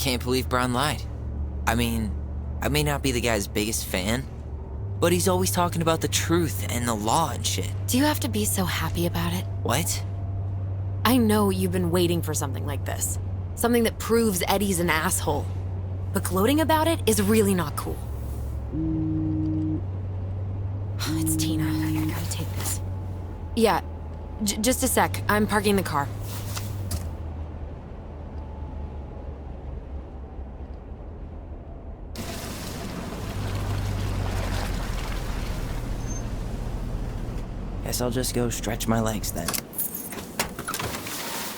can't believe Brown lied. I mean, I may not be the guy's biggest fan, but he's always talking about the truth and the law and shit. Do you have to be so happy about it? What? I know you've been waiting for something like this. Something that proves Eddie's an asshole. But gloating about it is really not cool. It's Tina. I gotta take this. Yeah, just a sec. I'm parking the car. Guess I'll just go stretch my legs then.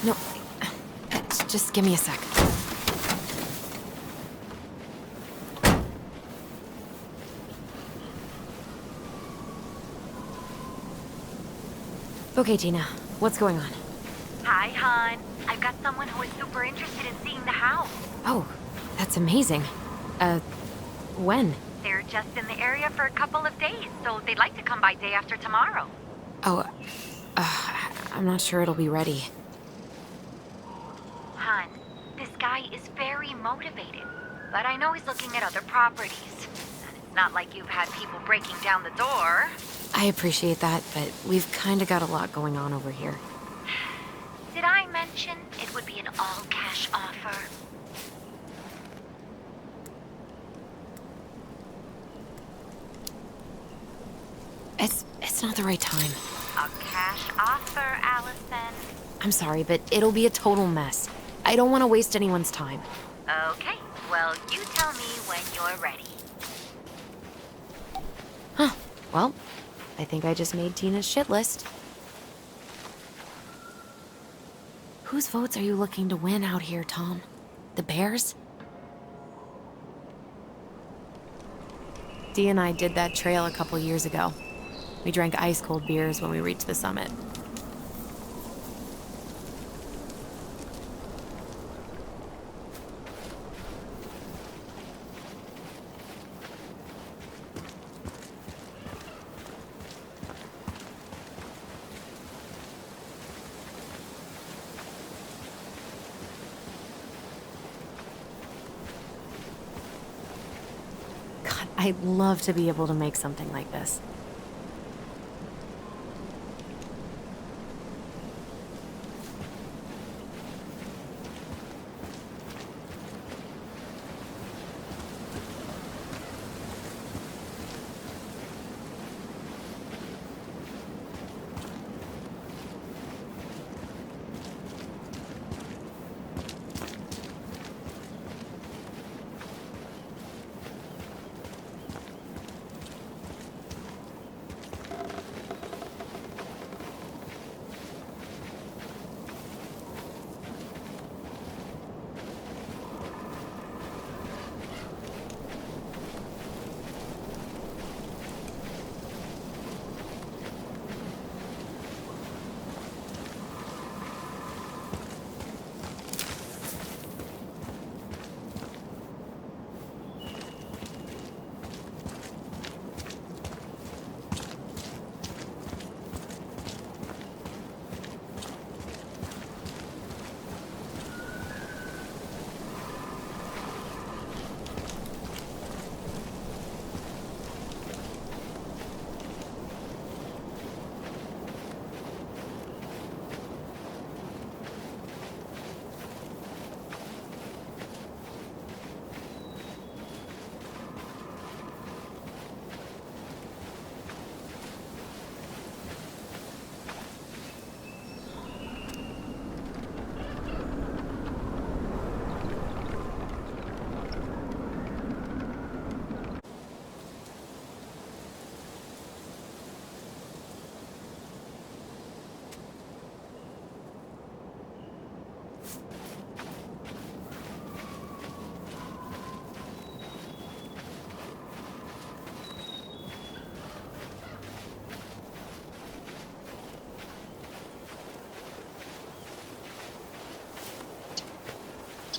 No, just give me a sec. Okay, Tina, what's going on? Hi, hon. I've got someone who is super interested in seeing the house. Oh, that's amazing. When? They're just in the area for a couple of days, so they'd like to come by day after tomorrow. Oh, I'm not sure it'll be ready. Hon, this guy is very motivated, but I know he's looking at other properties. And it's not like you've had people breaking down the door. I appreciate that, but we've kind of got a lot going on over here. Did I mention it would be an all-cash offer? It's not the right time. A cash offer, Alyson. I'm sorry, but it'll be a total mess. I don't want to waste anyone's time. Okay, well, you tell me when you're ready. Huh. Well, I think I just made Tina's shit list. Whose votes are you looking to win out here, Tom? The Bears? Dee and I did that trail a couple years ago. We drank ice-cold beers when we reached the summit. God, I'd love to be able to make something like this.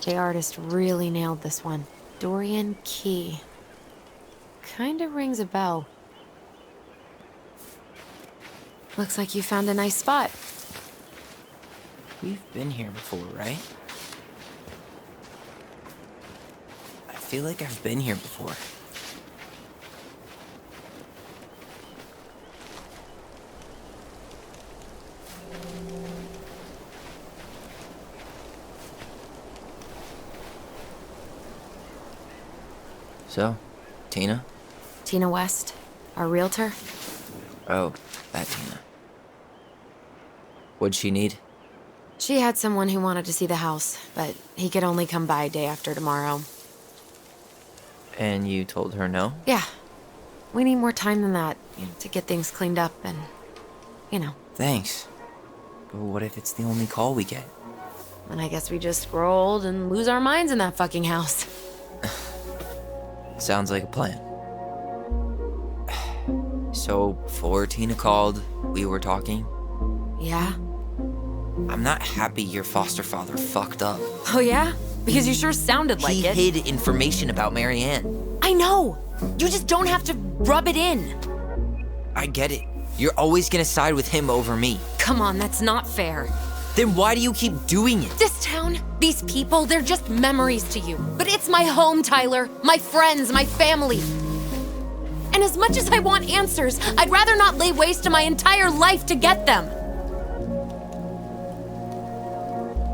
The artist really nailed this one. Dorian Key. Kinda rings a bell. Looks like you found a nice spot. We've been here before, right? feel like I've been here before. So, Tina? Tina West, our realtor. Oh, that Tina. What'd she need? She had someone who wanted to see the house, but he could only come by day after tomorrow. And you told her no? Yeah. We need more time than that, to get things cleaned up and, Thanks. But what if it's the only call we get? And I guess we just grow old and lose our minds in that fucking house. Sounds like a plan. So, before Tina called, we were talking. Yeah? I'm not happy your foster father fucked up. Oh yeah? Because you sure sounded like it. He hid information about Marianne. I know! You just don't have to rub it in. I get it. You're always gonna side with him over me. Come on, that's not fair. Then why do you keep doing it? This town, these people, they're just memories to you. But it's my home, Tyler. My friends, my family. And as much as I want answers, I'd rather not lay waste to my entire life to get them.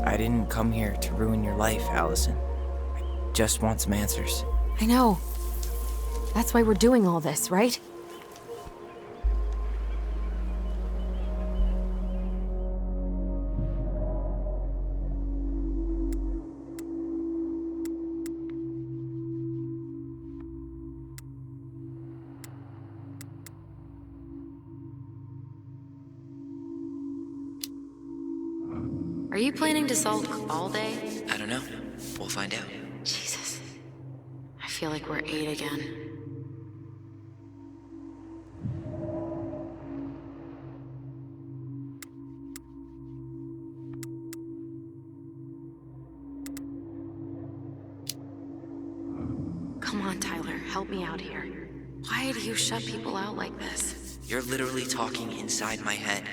I didn't come here to ruin your life, Alyson. I just want some answers. I know. That's why we're doing all this, right? Are you planning to sulk all day? I don't know. We'll find out. Jesus. I feel like we're 8 again. Come on, Tyler. Help me out here. Why do you shut people out like this? You're literally talking inside my head.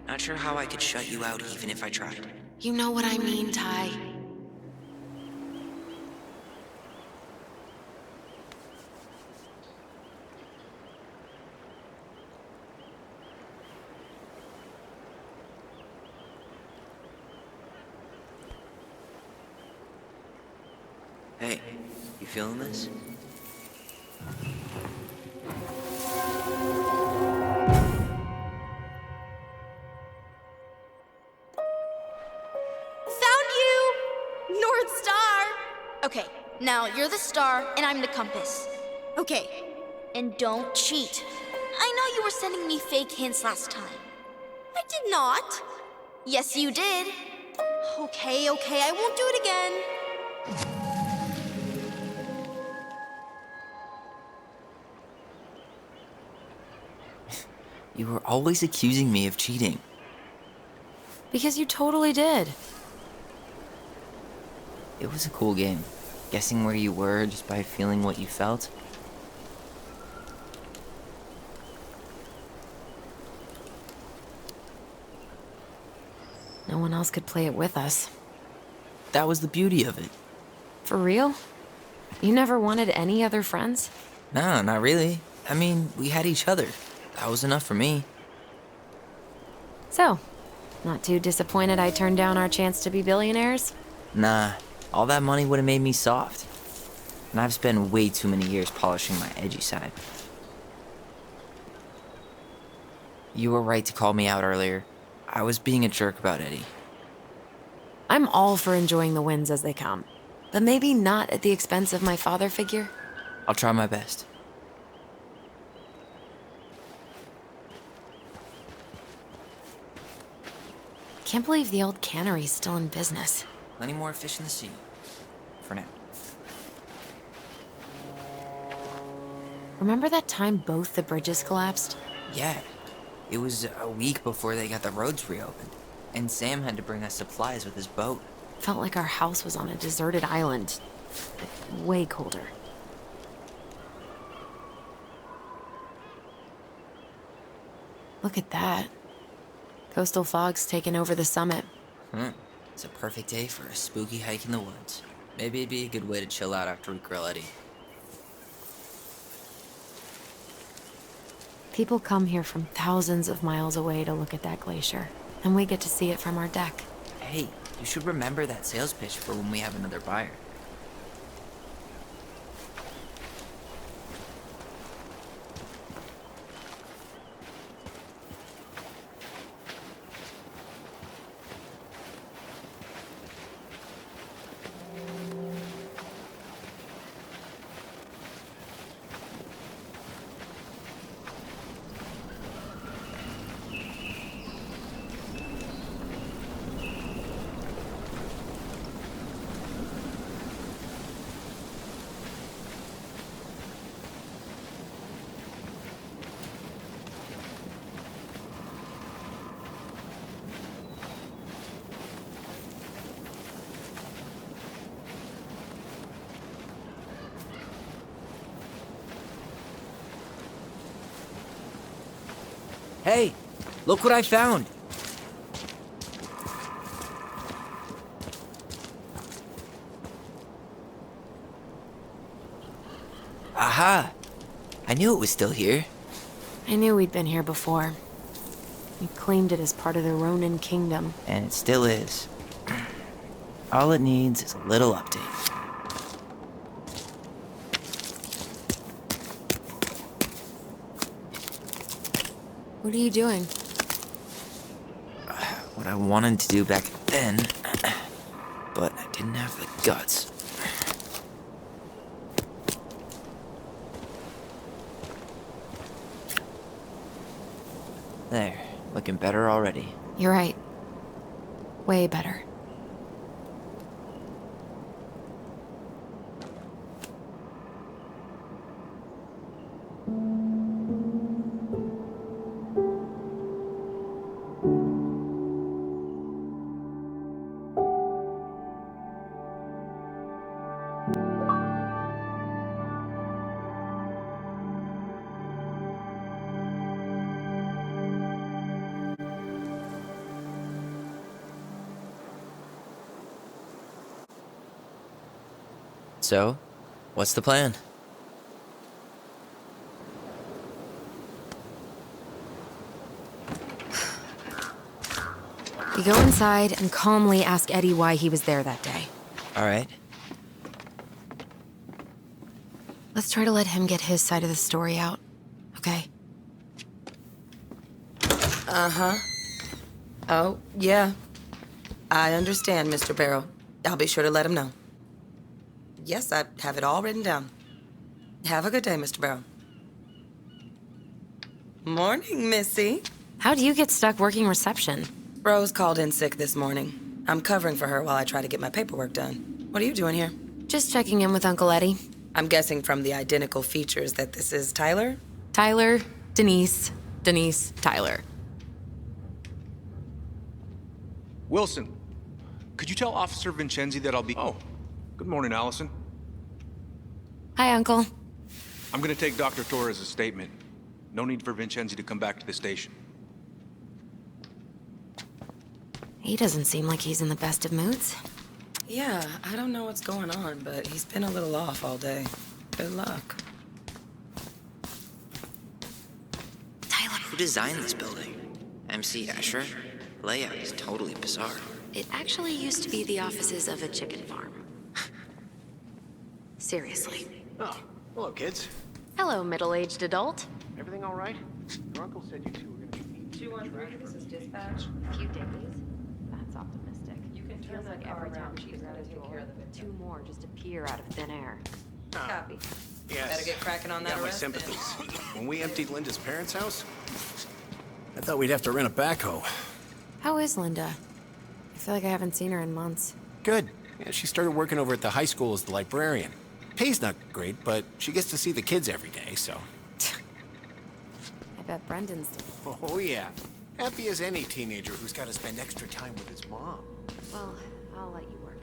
Not sure how I could shut you out even if I tried. You know what I mean, Ty. Hey, you feeling this? Okay, now you're the star and I'm the compass. Okay, and don't cheat. I know you were sending me fake hints last time. I did not. Yes, you did. Okay, I won't do it again. You were always accusing me of cheating. Because you totally did. It was a cool game. Guessing where you were just by feeling what you felt. No one else could play it with us. That was the beauty of it. For real? You never wanted any other friends? Nah, not really. I mean, we had each other. That was enough for me. So, not too disappointed I turned down our chance to be billionaires? Nah, all that money would have made me soft. And I've spent way too many years polishing my edgy side. You were right to call me out earlier. I was being a jerk about Eddie. I'm all for enjoying the wins as they come, but maybe not at the expense of my father figure. I'll try my best. Can't believe the old cannery's still in business. Plenty more fish in the sea. For now. Remember that time both the bridges collapsed? Yeah. It was a week before they got the roads reopened. And Sam had to bring us supplies with his boat. Felt like our house was on a deserted island. But way colder. Look at that. Coastal fog's taken over the summit. It's a perfect day for a spooky hike in the woods. Maybe it'd be a good way to chill out after we grill Eddie. People come here from thousands of miles away to look at that glacier, and we get to see it from our deck. Hey, you should remember that sales pitch for when we have another buyer. Hey, look what I found! Aha! I knew it was still here. I knew we'd been here before. We claimed it as part of the Ronan kingdom. And it still is. All it needs is a little update. What are you doing? What I wanted to do back then, but I didn't have the guts. There, looking better already. You're right. Way better. So, what's the plan? You go inside and calmly ask Eddie why he was there that day. All right. Let's try to let him get his side of the story out, okay? Uh-huh. Oh, yeah. I understand, Mr. Barrow. I'll be sure to let him know. Yes, I have it all written down. Have a good day, Mr. Barrow. Morning, Missy. How'd you get stuck working reception? Rose called in sick this morning. I'm covering for her while I try to get my paperwork done. What are you doing here? Just checking in with Uncle Eddie. I'm guessing from the identical features that this is Tyler? Tyler, Denise, Tyler. Wilson, could you tell Officer Vincenzi that I'll be... Oh, good morning, Alyson. Hi, Uncle. I'm gonna take Dr. Torres' statement. No need for Vincenzi to come back to the station. He doesn't seem like he's in the best of moods. Yeah, I don't know what's going on, but he's been a little off all day. Good luck. Tyler. Who designed this building? MC Escher? Layout is totally bizarre. It actually used to be the offices of a chicken farm. Seriously. Oh, hello, kids. Hello, middle-aged adult. Everything all right? Your uncle said you two were going to be meeting. 213, this is dispatch. A few days? That's optimistic. You can turn that car around. She's got to take care of the victim. Two more just appear out of thin air. Copy. Yes. Better get cracking on that Got my arrest then. sympathies. When we emptied Linda's parents' house, I thought we'd have to rent a backhoe. How is Linda? I feel like I haven't seen her in months. Good. Yeah, she started working over at the high school as the librarian. Pay's not great, but she gets to see the kids every day, so... I bet Brendan's... Oh, yeah. Happy as any teenager who's got to spend extra time with his mom. Well, I'll let you work.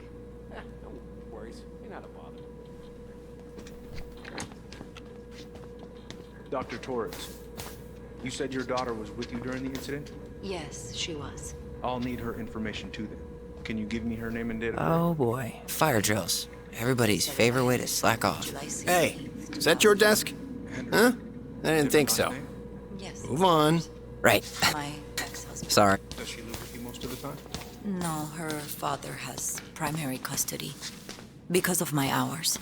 No worries. You're not a bother. Dr. Torres, you said your daughter was with you during the incident? Yes, she was. I'll need her information too then. Can you give me her name and date of birth? Oh boy. Fire drills. Everybody's favorite way to slack off. Hey, is that your desk? Huh? I didn't think so. Yes. Move on. Right. My ex-husband. Sorry. Does she live with you most of the time? No, her father has primary custody. Because of my hours.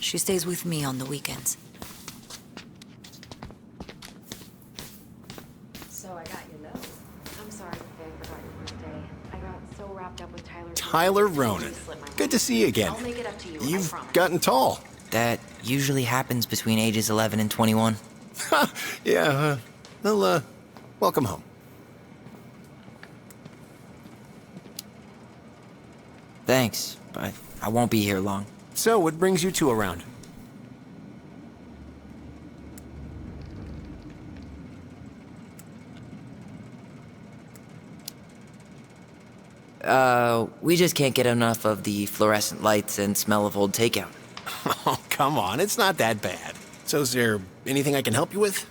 She stays with me on the weekends. So I got your note. I'm sorry if I forgot your birthday. I got so wrapped up with Tyler. Tyler Ronan. Good to see you again. I'll make it up to you. I You've promise. gotten tall. That usually happens between ages 11 and 21. Yeah, well, welcome home. Thanks, but I won't be here long. So, what brings you two around? We just can't get enough of the fluorescent lights and smell of old takeout. Oh, come on, it's not that bad. So is there anything I can help you with?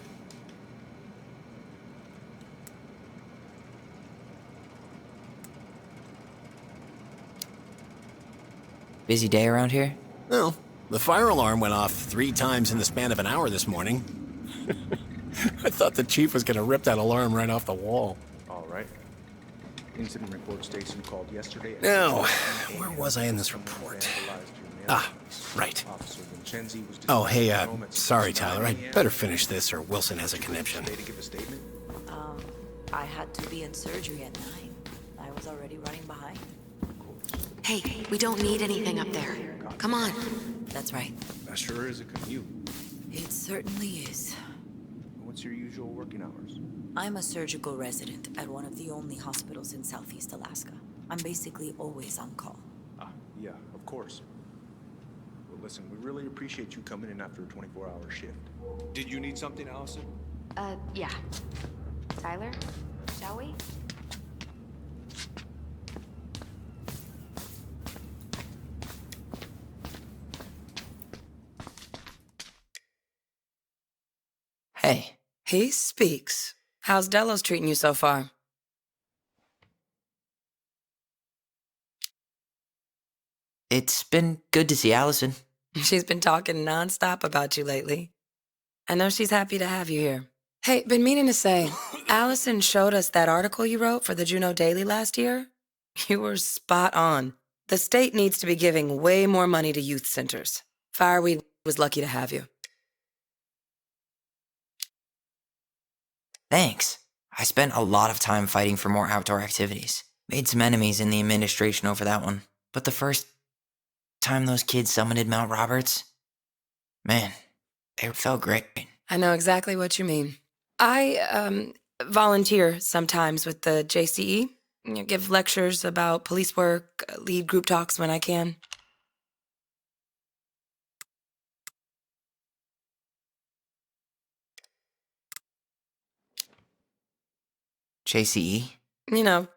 Busy day around here? No. The fire alarm went off 3 times in the span of an hour this morning. I thought the chief was gonna rip that alarm right off the wall. All right. Incident report states you called yesterday. Now, where was I in this report? Ah, right. Officer Vincenzi was Oh, hey, home at sorry, Tyler. I 9 better finish this or Wilson has a conniption. to give a statement. I had to be in surgery at 9. I was already running behind. Hey, we don't need anything up there. Come on. That's right. That sure is a commute. It certainly is. What's your usual working hours? I'm a surgical resident at one of the only hospitals in Southeast Alaska. I'm basically always on call. Ah, yeah, of course. Well, listen, we really appreciate you coming in after a 24-hour shift. Did you need something, Allison? Yeah. Tyler, shall we? Hey, He speaks. How's Delos treating you so far? it's been good to see Allison. She's been talking nonstop about you lately. I know she's happy to have you here. Hey, been meaning to say, Allison showed us that article you wrote for the Juneau Daily last year. You were spot on. The state needs to be giving way more money to youth centers. Fireweed was lucky to have you. Thanks. I spent a lot of time fighting for more outdoor activities. Made some enemies in the administration over that one. But the first time those kids summited Mount Roberts, man, it felt great. I know exactly what you mean. I volunteer sometimes with the JCE. Give lectures about police work, lead group talks when I can. JCE? You know,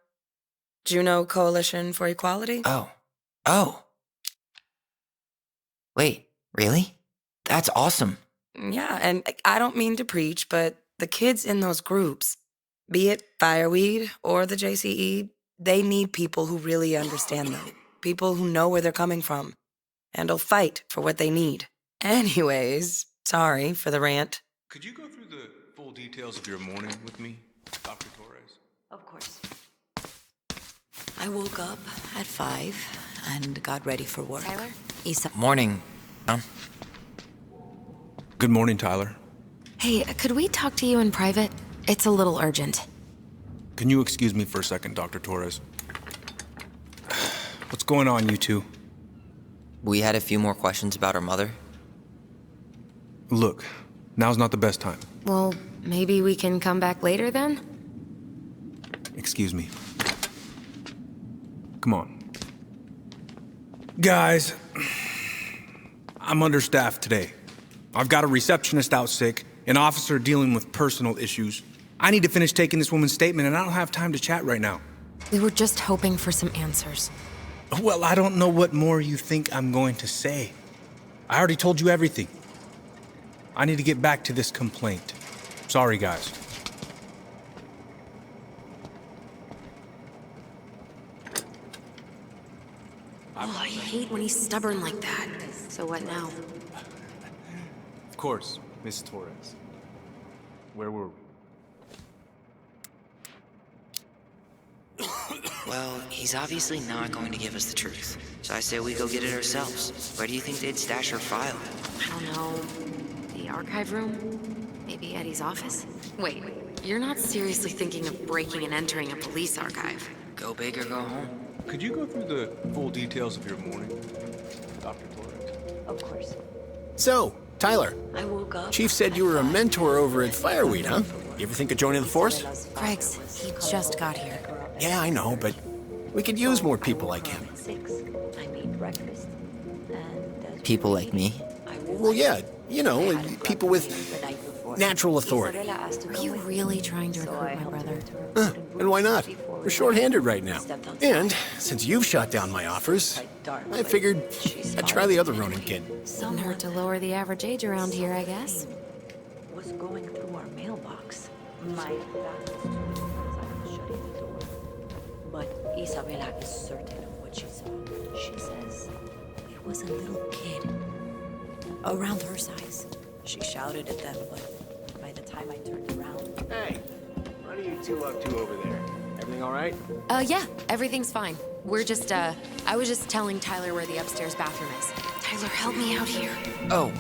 Juneau Coalition for Equality. Oh. Wait, really? That's awesome. Yeah, and I don't mean to preach, but the kids in those groups, be it Fireweed or the JCE, they need people who really understand them. People who know where they're coming from and will fight for what they need. Anyways, sorry for the rant. Could you go through the full details of your morning with me, Dr. Torres? Of course. I woke up at 5 and got ready for work. Tyler? Isa. Morning, Tom. Good morning, Tyler. Hey, could we talk to you in private? It's a little urgent. Can you excuse me for a second, Dr. Torres? What's going on, you two? We had a few more questions about our mother. Look, now's not the best time. Well, maybe we can come back later then? Excuse me. Come on. Guys, I'm understaffed today. I've got a receptionist out sick, an officer dealing with personal issues. I need to finish taking this woman's statement, and I don't have time to chat right now. We were just hoping for some answers. Well, I don't know what more you think I'm going to say. I already told you everything. I need to get back to this complaint. Sorry, guys. Oh, I hate when he's stubborn like that. So what now? Of course, Miss Torres. Where were we? Well, he's obviously not going to give us the truth. So I say we go get it ourselves. Where do you think they'd stash our file? I don't know. The archive room? Maybe Eddie's office? Wait, you're not seriously thinking of breaking and entering a police archive? Go big or go home. Could you go through the full details of your morning, Dr. Torres? Of course. So, Tyler, I woke up. Chief said you were a mentor over at Fireweed, huh? You ever think of joining the force? Greg's, he just got here. Yeah, I know, but we could use more people like him. I made breakfast. And People like me. Well, yeah, you know, people with natural authority. Are you really trying to recruit my brother? And why not? We're short-handed right now. And since you've shot down my offers, I figured I'd try the other Ronan kid. Don't hurt to lower the average age around here, I guess. was going through our mailbox. My back was to it because I was shutting the door. But Isabella is certain of what she saw. She says it was a little kid, around her size. She shouted at them, but by the time I turned around... Hey, what are you two up to over there? Everything all right? Yeah, everything's fine. We're just, I was just telling Tyler where the upstairs bathroom is. Tyler, help me out here. Oh,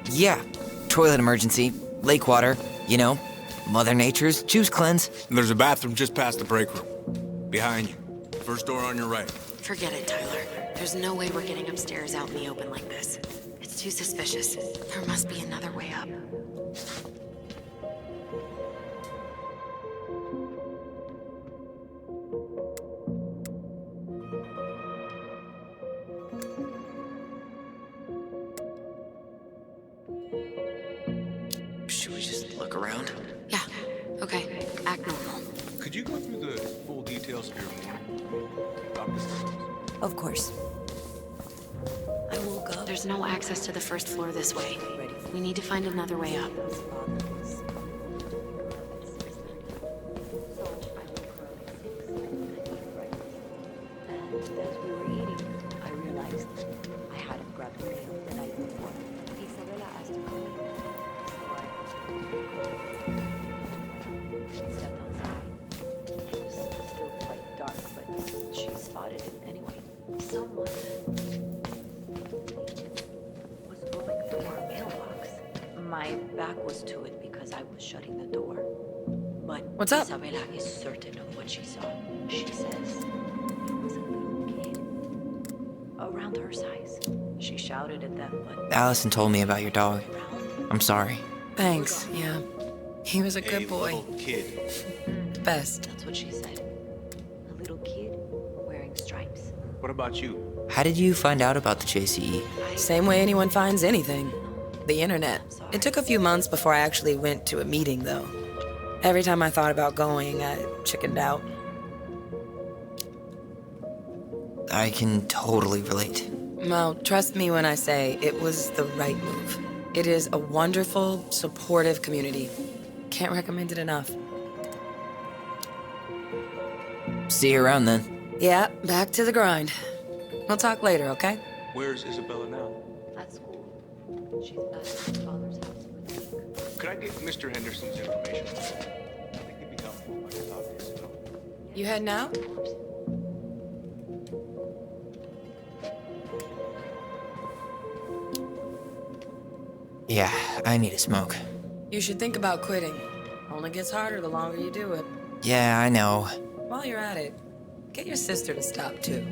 yeah. Toilet emergency, lake water, you know, Mother Nature's juice cleanse. There's a bathroom just past the break room. Behind you. First door on your right. Forget it, Tyler. There's no way we're getting upstairs out in the open like this. It's too suspicious. There must be another way up. Should we just look around? Yeah, okay. Act normal. Could you go through the full details of your morning, Dr. Torres? Of course. I woke up. There's no access to the first floor this way. We need to find another way up. And as we were eating, I realized I hadn't grabbed the meal the night before. Isabella asked to come in. So I stepped outside. It was still quite dark, but she spotted it anyway. Someone was going through our mailbox. My back was to it because I was shutting the door. But What's up? Isabella is certain of what she saw. She says it was a little kid, around her size. She shouted at them, but Alyson told me about your dog. I'm sorry. Thanks, yeah. He was a good boy. Little kid. Best. that's what she said. A little kid wearing stripes. What about you? How did you find out about the JCE? Same way anyone finds anything. The internet. It took a few months before I actually went to a meeting, though. Every time I thought about going, I chickened out. I can totally relate. Well, trust me when I say it was the right move. It is a wonderful, supportive community. Can't recommend it enough. See you around then. Yeah, back to the grind. We'll talk later, okay? Where's Isabella now? At school. She's back at her father's house with me. Could I get Mr. Henderson's information? I think it'd be helpful if I could talk to Isabella. You heading out? Yeah, I need a smoke. You should think about quitting. Only gets harder the longer you do it. Yeah, I know. While you're at it, get your sister to stop too.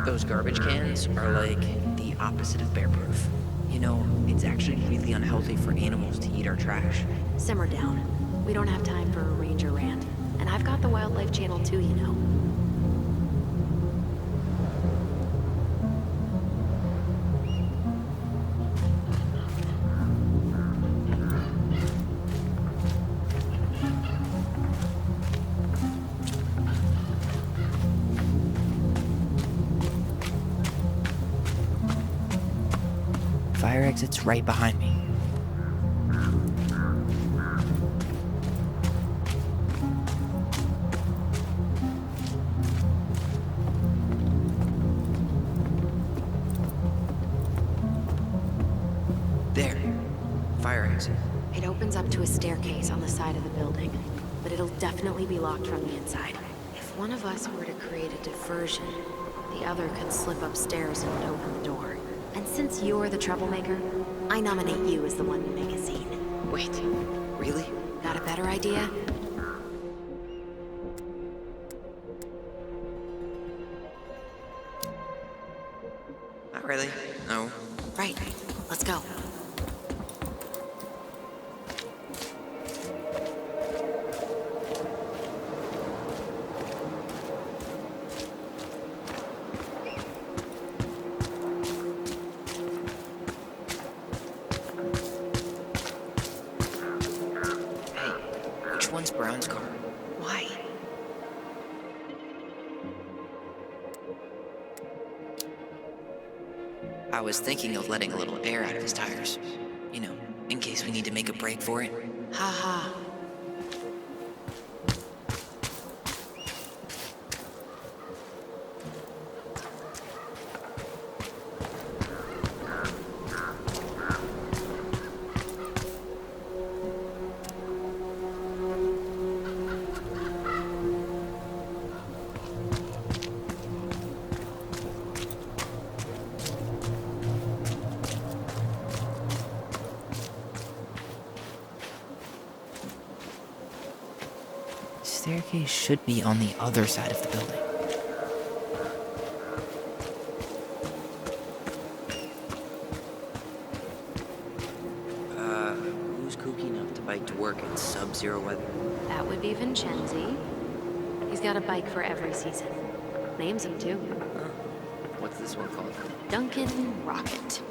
Those garbage cans are like the opposite of bear-proof. You know, it's actually really unhealthy for animals to eat our trash. Simmer down. We don't have time for a ranger rant. And I've got the Wildlife Channel too, you know. fire exit's right behind me. There. Fire exit. It opens up to a staircase on the side of the building, but it'll definitely be locked from the inside. If one of us were to create a diversion, the other could slip upstairs and open the door. And since you're the troublemaker, I nominate you as the one to make a scene. Wait, really? Got a better idea? Not really. No. Right. Let's go. Which one's Brown's car? Why? I was thinking of letting a little air out of his tires. You know, in case we need to make a break for it. Haha. Staircase should be on the other side of the building. Who's kooky enough to bike to work in sub-zero weather? That would be Vincenzi. He's got a bike for every season. Names him too. What's this one called? Duncan Rocket.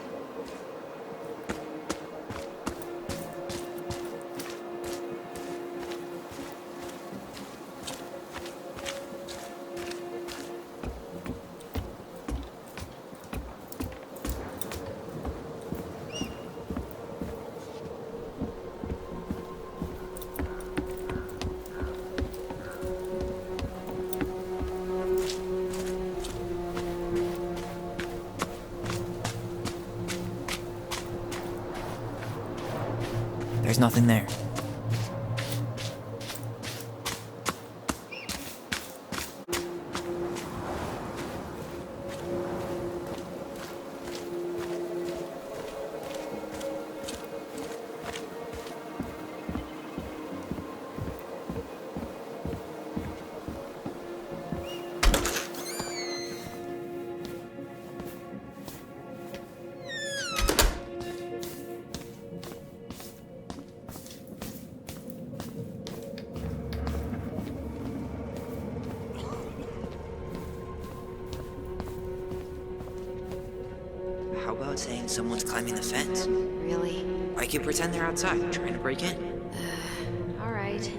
There's nothing there. How about saying someone's climbing the fence? Really? I could pretend they're outside, trying to break in. All right.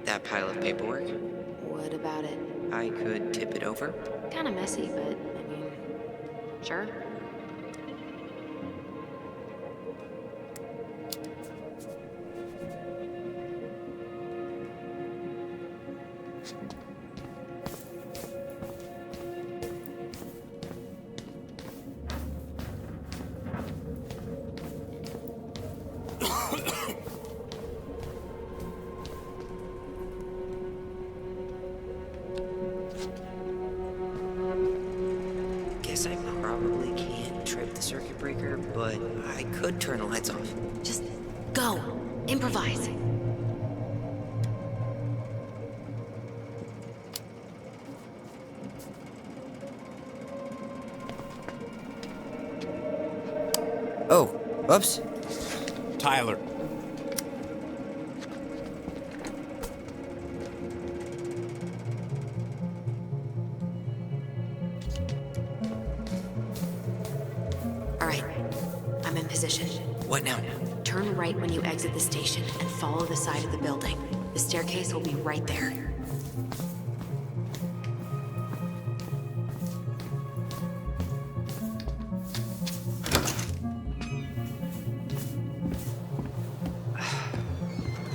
That pile of paperwork? What about it? I could tip it over. Kind of messy, but I mean, sure. Guess I probably can't trip the circuit breaker, but I could turn the lights off. Just go. Improvise. Oh, whoops. Tyler. right. I'm in position. What now? Turn right when you exit the station and follow the side of the building. The staircase will be right there.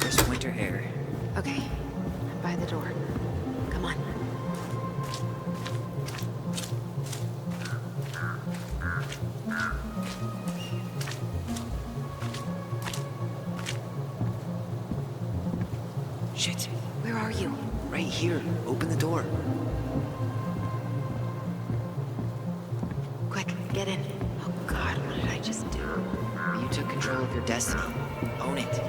Crisp winter air. Okay, I'm by the door. Come on. Shit. Where are you? Right here. Open the door. Quick, get in. Oh God, what did I just do? You took control of your destiny. Own it.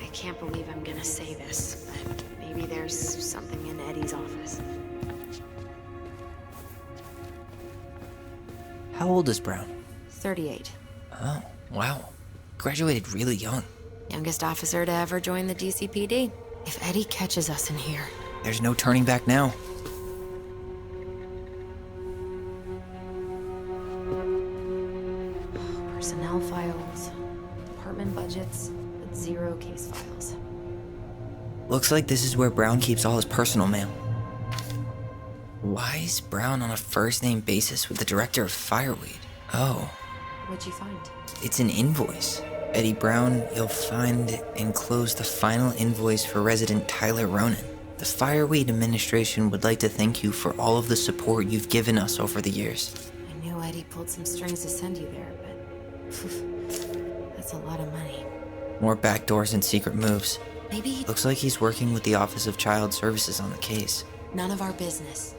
I can't believe I'm gonna say this, but maybe there's something in Eddie's office. How old is Brown? 38. Oh, wow. Graduated really young. Youngest officer to ever join the DCPD. If Eddie catches us in here... There's no turning back now. Personnel files, department budgets, but 0 case files. Looks like this is where Brown keeps all his personal mail. Why is Brown on a first-name basis with the director of Fireweed? Oh, What'd you find? it's an invoice. Eddie Brown, you'll find enclosed the final invoice for resident Tyler Ronan. The Fireweed administration would like to thank you for all of the support you've given us over the years. I knew Eddie pulled some strings to send you there, but... that's a lot of money. More backdoors and secret moves. Maybe Looks like he's working with the Office of Child Services on the case. none of our business.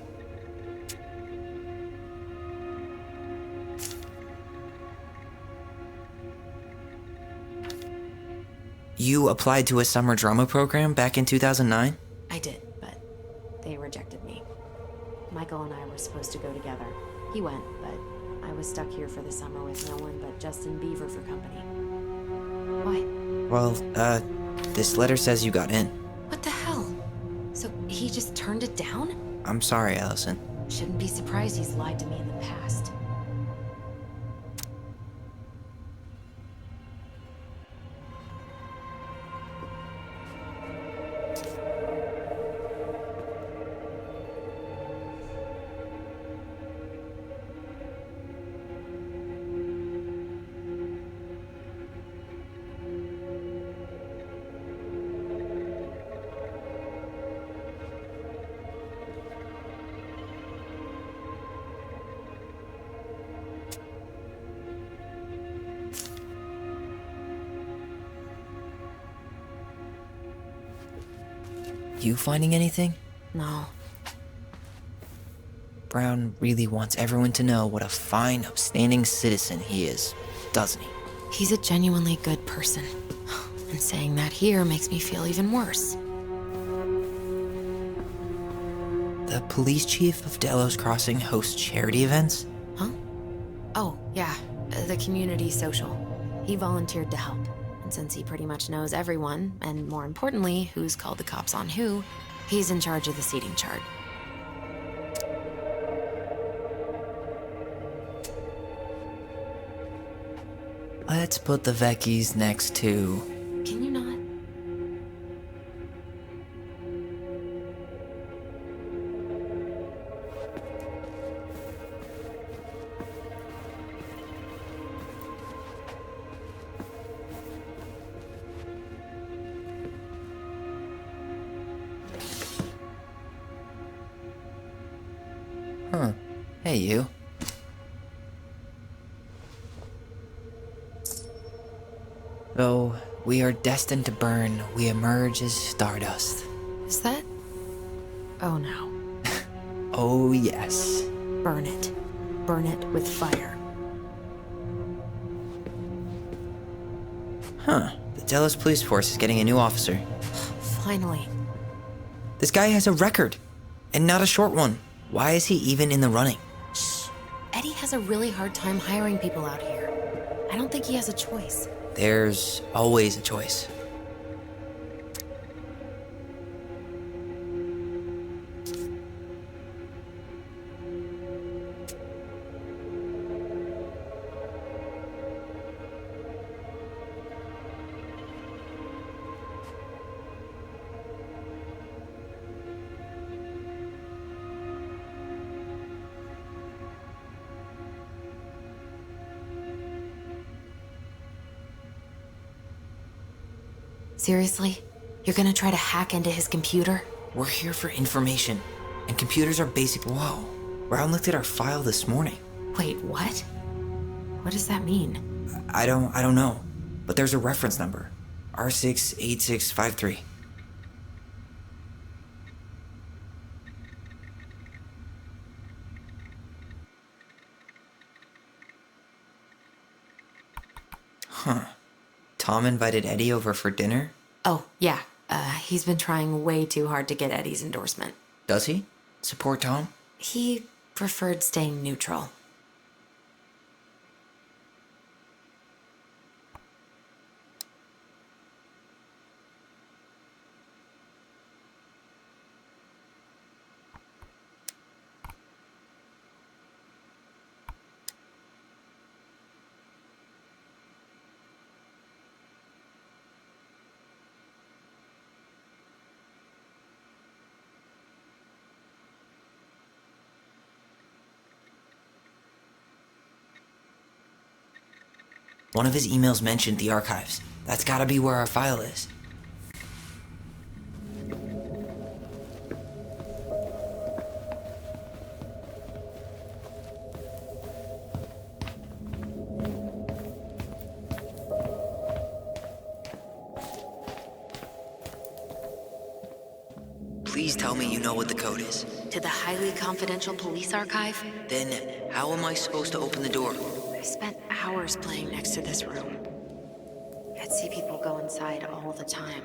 You applied to a summer drama program back in 2009? I did, but they rejected me. Michael and I were supposed to go together. He went, but I was stuck here for the summer with no one but Justin Beaver for company. Why? Well, this letter says you got in. What the hell? So he just turned it down? I'm sorry, Alyson. Shouldn't be surprised he's lied to me in the past. You finding anything? No. Brown really wants everyone to know what a fine, upstanding citizen he is, doesn't he? He's a genuinely good person. And saying that here makes me feel even worse. The police chief of Delos Crossing hosts charity events? Huh? Oh, yeah. The community social. He volunteered to help. And since he pretty much knows everyone, and more importantly, who's called the cops on who, he's in charge of the seating chart. Let's put the Vecchies next to... Can you not? Huh. Hey, you. Though we are destined to burn, we emerge as stardust. Is that? Oh no. Oh, yes. Burn it. Burn it with fire. Huh. The Delos Police Force is getting a new officer. Finally. This guy has a record. And not a short one. Why is he even in the running? Eddie has a really hard time hiring people out here. I don't think he has a choice. There's always a choice. Seriously? You're gonna try to hack into his computer? We're here for information, and computers are basic. Whoa. Brown looked at our file this morning. Wait, what? What does that mean? I don't know, but there's a reference number. R68653. Huh. Tom invited Eddie over for dinner? Oh, yeah. He's been trying way too hard to get Eddie's endorsement. Does he? Support Tom? He preferred staying neutral. One of his emails mentioned the archives. That's gotta be where our file is. Please tell me you know what the code is. To the highly confidential police archive? Then, how am I supposed to open the door? I spent hours playing next to this room. I'd see people go inside all the time.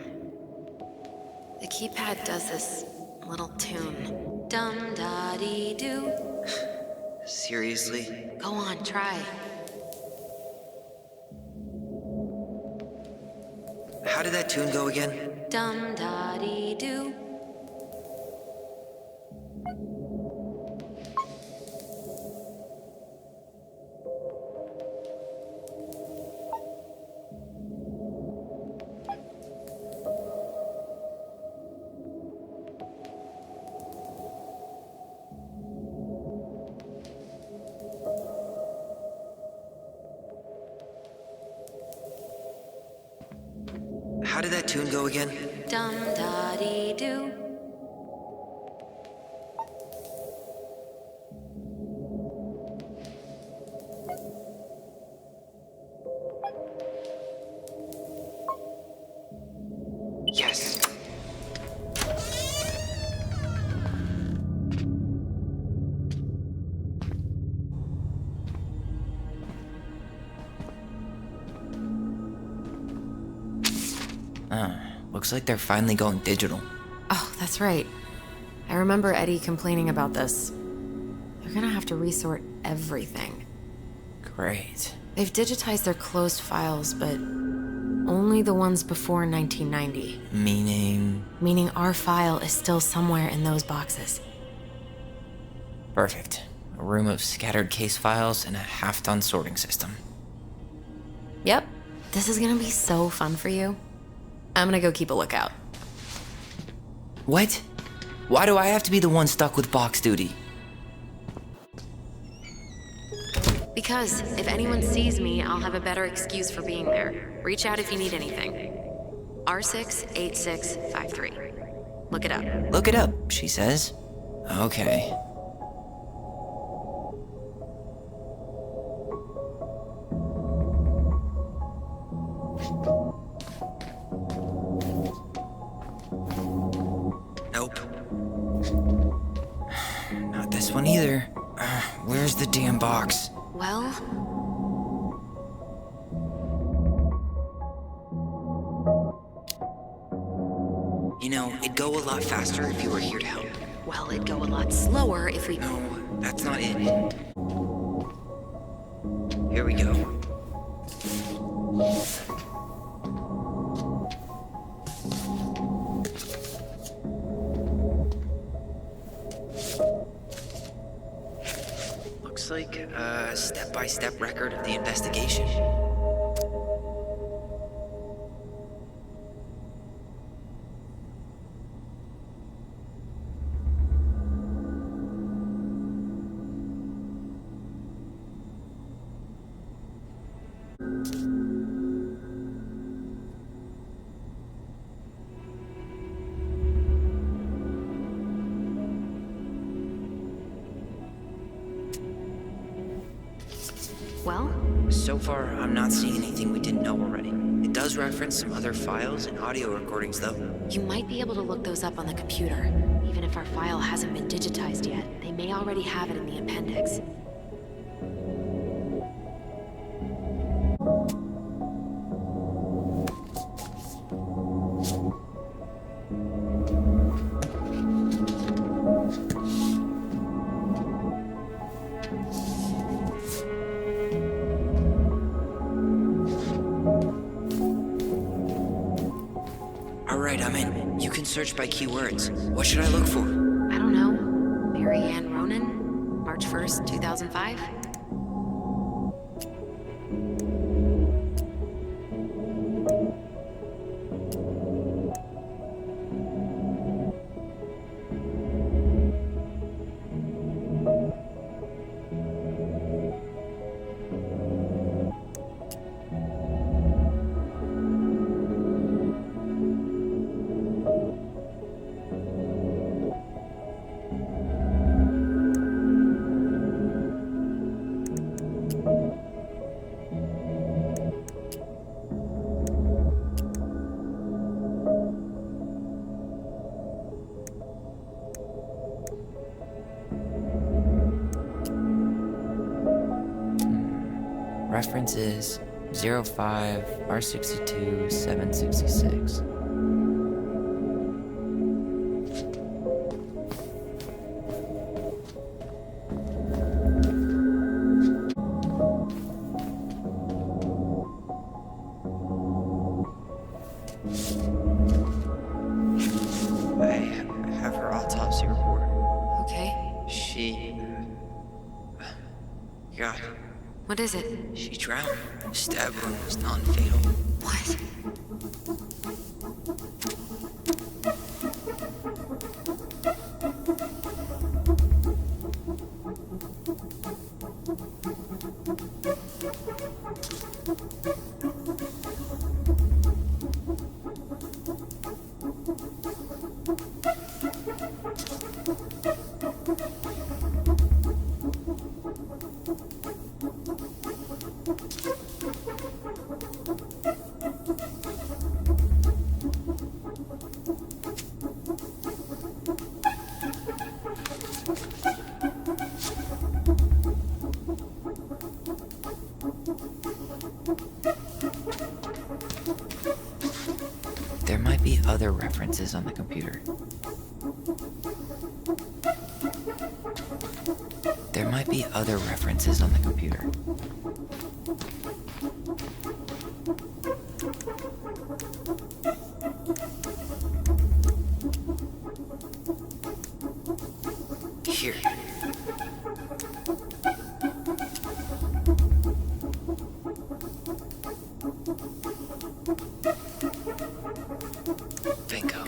The keypad does this little tune. Dum-da-dee-doo. Seriously? Go on, try. How did that tune go again? Dum-da-dee-doo. How did that tune go again? Dum-da-dee-doo. Yes. Looks like they're finally going digital. Oh, that's right. I remember Eddie complaining about this. They're gonna have to resort everything. Great. They've digitized their closed files, but only the ones before 1990. Meaning? Meaning our file is still somewhere in those boxes. Perfect. A room of scattered case files and a half-done sorting system. Yep. This is gonna be so fun for you. I'm gonna go keep a lookout. What? Why do I have to be the one stuck with box duty? Because if anyone sees me, I'll have a better excuse for being there. Reach out if you need anything. R68653. Look it up. Look it up, she says. Okay. Nope. Not this one either. Where's the damn box? Well, You know, it'd go a lot faster if you were here to help. Well, it'd go a lot slower if we... No, that's not it. Here we go. Looks like a step-by-step record of the investigation. Well? So far, I'm not seeing anything we didn't know already. It does reference some other files and audio recordings, though. You might be able to look those up on the computer. Even if our file hasn't been digitized yet, they may already have it in the appendix. Alright, I'm in. You can search by keywords. What should I look for? I don't know. Marianne Ronan? March 1st, 2005? Reference is 05 R62 766. I have her autopsy report. Okay. She... God, What is it? she drowned. Stab wound was non-fatal. What? There might be other references on the computer. There might be other references on the computer. Here. Bingo.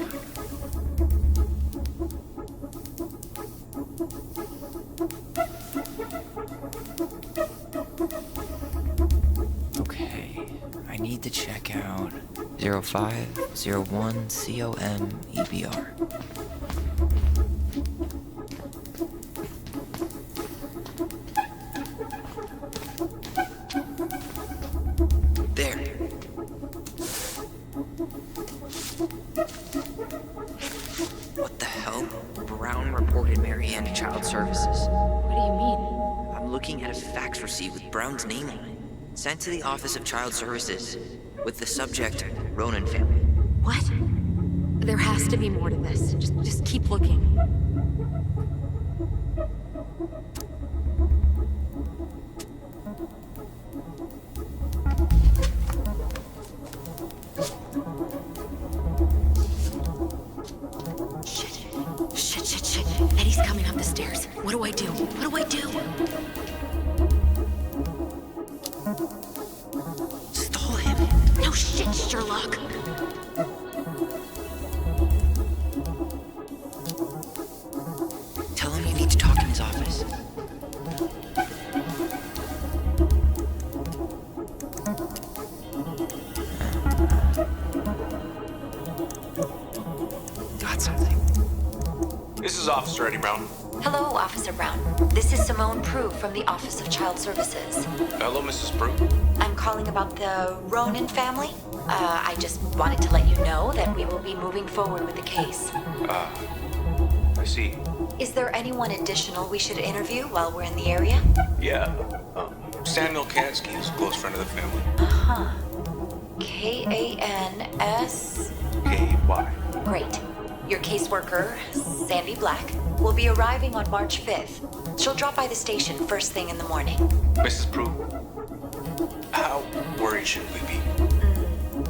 Okay, I need to check out 0501 COMEBR. There. What the hell? Brown reported Marianne to Child Services. What do you mean? I'm looking at a fax receipt with Brown's name on it. Sent to the Office of Child Services with the subject, Ronan family. What? There has to be more to this. Just keep looking. What do I do? What do I do? Stall him. No shit, Sherlock. Tell him you need to talk in his office. Got something. This is Officer Eddie Brown. Hello, Officer Brown. This is Simone Prue from the Office of Child Services. Hello, Mrs. Prue. I'm calling about the Ronan family. I just wanted to let you know that we will be moving forward with the case. I see. Is there anyone additional we should interview while we're in the area? Yeah. Samuel Kansky is a close friend of the family. Uh-huh. K-A-N-S... K-Y. Great. Your caseworker, Sandy Black, will be arriving on March 5th. She'll drop by the station first thing in the morning. Mrs. Prue, how worried should we be?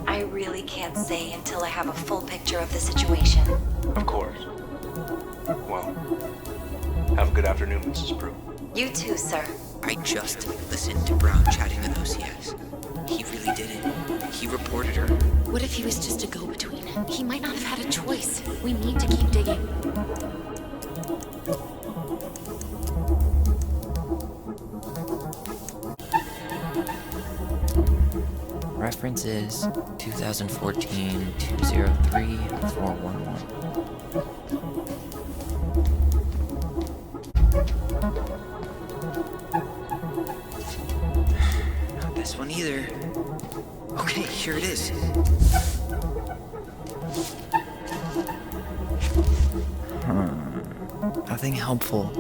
I really can't say until I have a full picture of the situation. Of course. Well, have a good afternoon, Mrs. Prue. You too, sir. I just listened to Brown chatting with OCS. He really did it. He reported her. What if he was just a go-between? He might not have had a choice. We need to keep digging. Reference is 2014-203-411. Not this one either. Okay, here it is. Nothing helpful.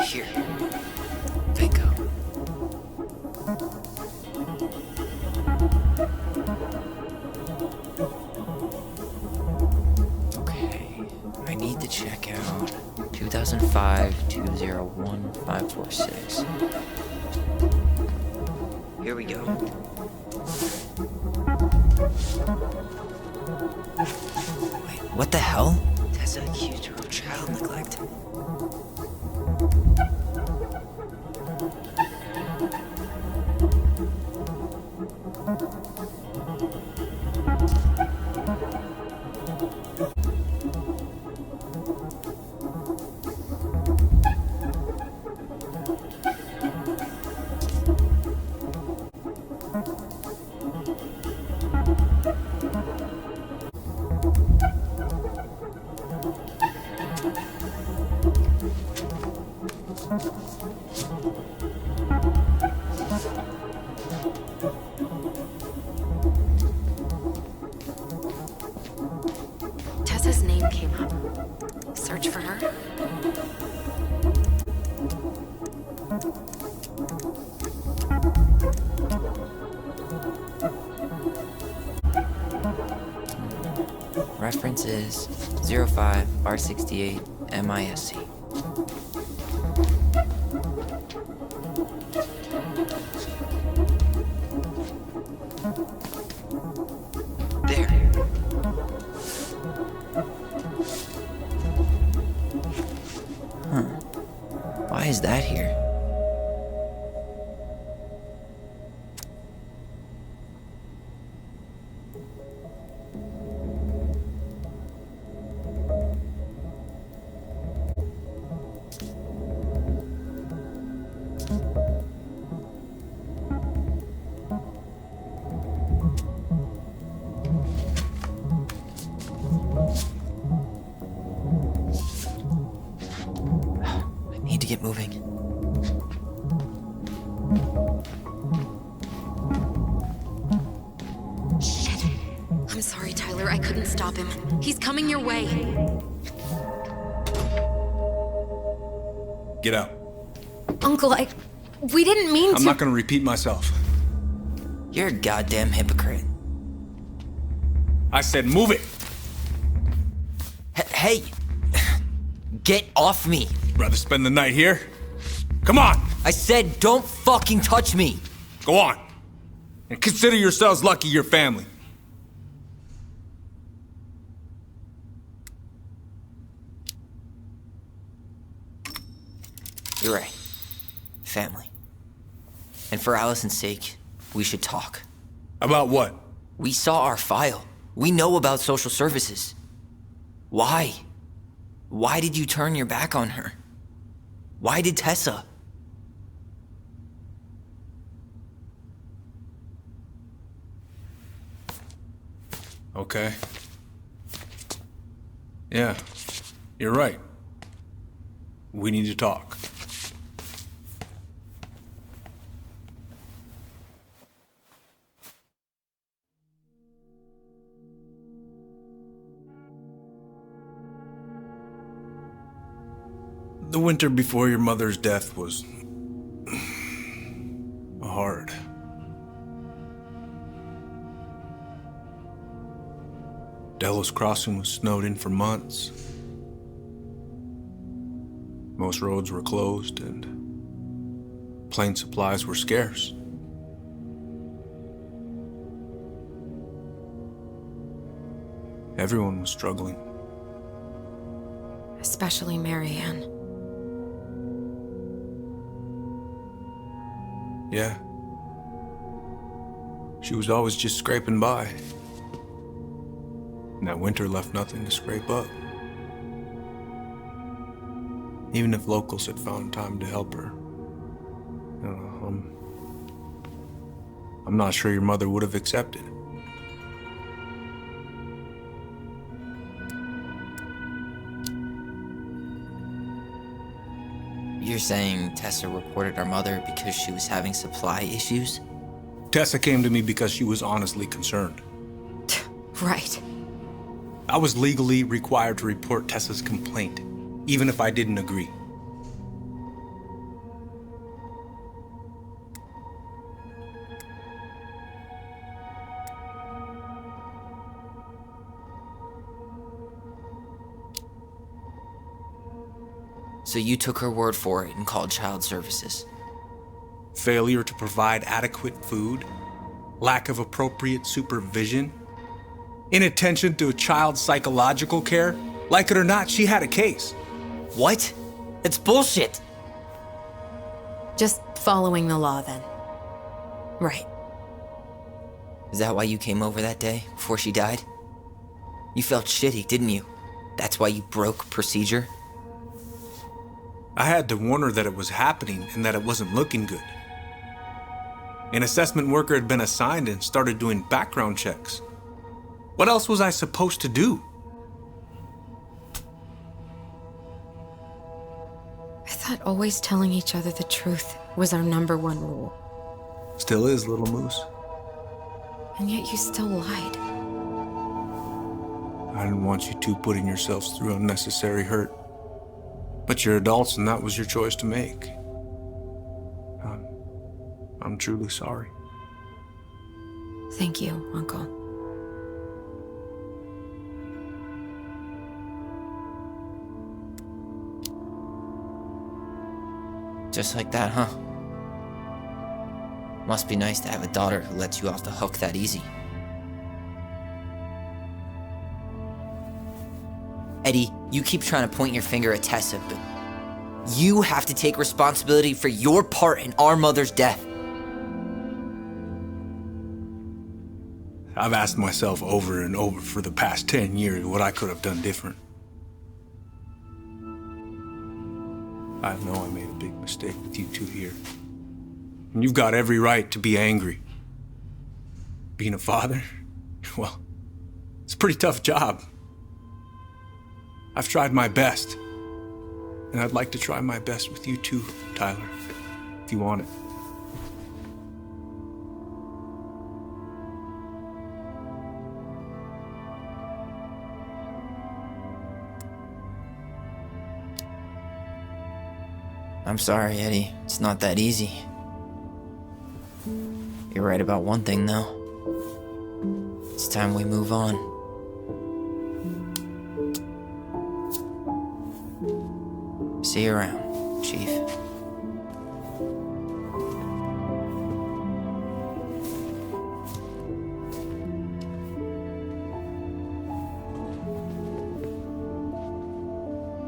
Here. Bingo. Okay. I need to check out 2005-201-546. Here we go. Wait, what the hell? Tessa accused her of child neglect. Tessa's name came up. Search for her? Reference is 05 R68 MISC. Why is that here? Need to get moving. Shit. I'm sorry, Tyler. I couldn't stop him. He's coming your way. Get out. Uncle, we didn't mean to. I'm not gonna repeat myself. You're a goddamn hypocrite. I said move it. Hey! Get off me! Rather spend the night here? Come on! I said don't fucking touch me! Go on. And consider yourselves lucky you're family. You're right. Family. And for Allison's sake, we should talk. About what? We saw our file. We know about social services. Why? Why did you turn your back on her? Why did Tessa? Okay. Yeah, you're right. We need to talk. The winter before your mother's death was hard. Delos Crossing was snowed in for months. Most roads were closed and plane supplies were scarce. Everyone was struggling. Especially Marianne. Yeah. She was always just scraping by. And that winter left nothing to scrape up. Even if locals had found time to help her. I'm not sure your mother would have accepted. You're saying Tessa reported our mother because she was having supply issues? Tessa came to me because she was honestly concerned. Right. I was legally required to report Tessa's complaint, even if I didn't agree. So you took her word for it and called child services? Failure to provide adequate food, lack of appropriate supervision, inattention to a child's psychological care. Like it or not, she had a case. What? It's bullshit! Just following the law, then. Right. Is that why you came over that day, before she died? You felt shitty, didn't you? That's why you broke procedure? I had to warn her that it was happening and that it wasn't looking good. An assessment worker had been assigned and started doing background checks. What else was I supposed to do? I thought always telling each other the truth was our #1 rule. Still is, little moose. And yet you still lied. I didn't want you two putting yourselves through unnecessary hurt. But you're adults and that was your choice to make. I'm truly sorry. Thank you, Uncle. Just like that, huh? Must be nice to have a daughter who lets you off the hook that easy. Eddie, you keep trying to point your finger at Tessa, but You have to take responsibility for your part in our mother's death. I've asked myself over and over for the past 10 years what I could have done different. I know I made a big mistake with you two here. And you've got every right to be angry. Being a father, well, it's a pretty tough job. I've tried my best. And I'd like to try my best with you too, Tyler, if you want it. I'm sorry, Eddie. It's not that easy. You're right about one thing, though. It's time we move on. See you around, Chief.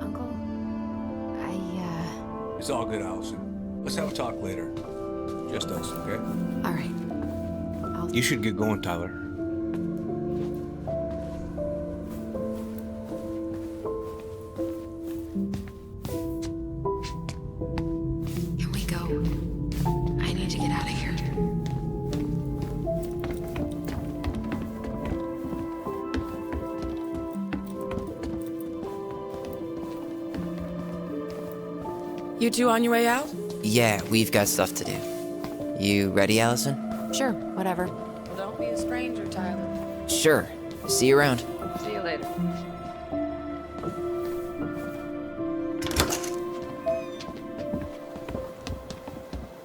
Uncle, It's all good, Alyson. Let's have a talk later. Just us, okay? all right. You should get going, Tyler. Can we go? I need to get out of here. You two on your way out? Yeah, we've got stuff to do. You ready, Alyson? Sure, whatever. Don't be a stranger, Tyler. Sure. See you around. See you later.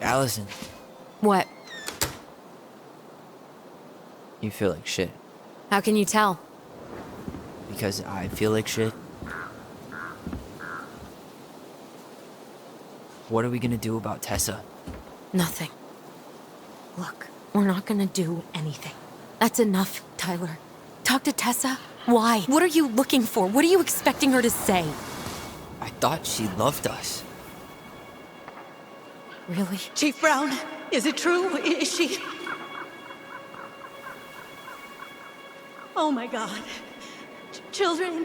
Alyson, What? you feel like shit. How can you tell? Because I feel like shit. What are we gonna do about Tessa? Nothing. Look, we're not gonna do anything. That's enough, Tyler. Talk to Tessa? Why? What are you looking for? What are you expecting her to say? I thought she loved us. Really? Chief Brown, is it true? Is she... Oh my God. Children,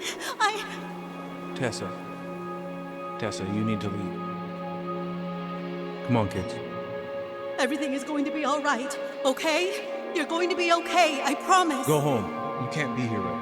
Tessa, you need to leave. Come on, kids. Everything is going to be all right, okay? You're going to be okay, I promise. Go home. You can't be here right